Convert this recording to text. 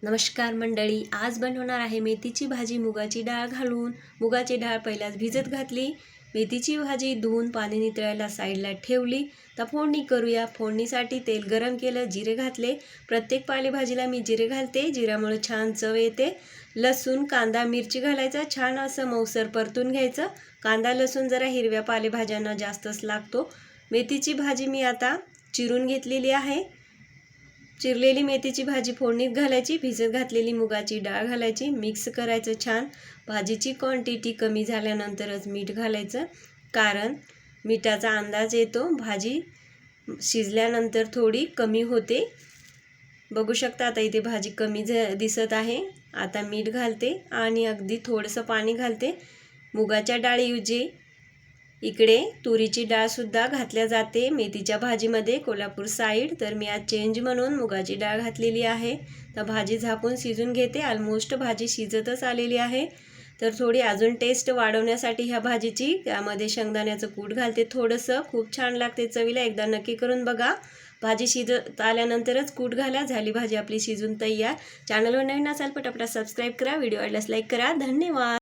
नमस्कार मंडळी, आज बनवणार आहे मेथीची भाजी मुगाची डाळ घालून। मुगाची डाळ पहिल्याच भिजत घातली। मेथीची भाजी धुवून पाणी नितळायला साईडला ठेवली। तर फोडणी करूया। फोडणीसाठी तेल गरम केलं, जिरे घातले। प्रत्येक पालेभाजीला मी जिरे घालते, जिऱ्यामुळे छान चव येते। लसूण, कांदा, मिरची घालायचं, छान असं मऊसर परतून घ्यायचं। कांदा लसूण जरा हिरव्या पालेभाज्यांना जास्तच लागतो। मेथीची भाजी मी आता चिरून घेतलेली आहे। चिरलेली मेथीची भाजी फोडणीत घालायची, भिजत घातलेली मुगाची डाळ घालायची, मिक्स करायचं छान। भाजीची क्वांटिटी कमी झाल्यानंतरच मीठ घालायचं, कारण मिठाचा अंदाज येतो, भाजी शिजल्यानंतर थोडी कमी होते। बघू शकता आता इथे भाजी कमी दिसत आहे। आता मीठ घालते आणि अगदी थोडंसं पाणी घालते। मुगाच्या डाळीऐवजी इकडे तुरीची डाळ सुद्धा घातल्या जाते मेथीच्या भाजीमध्ये, कोल्हापूर साईड। तर मी आज चेंज म्हणून मुगाची डाळ घातलेली आहे। तर भाजी झाकून शिजून घेते। ऑलमोस्ट भाजी शिजतच आलेली आहे। तर थोडी अजून टेस्ट वाढवण्यासाठी ह्या भाजीची त्यामध्ये शेंगदाण्याचं कूट घालते थोडंसं, खूप छान लागते चवीला। एकदा नक्की करून बघा। भाजी शिजत आल्यानंतरच कूट घाला। झाली भाजी आपली शिजून तयार। चॅनलवर नवीन असाल पटापट सबस्क्राईब करा, व्हिडिओ आवडल्यास लाईक करा। धन्यवाद।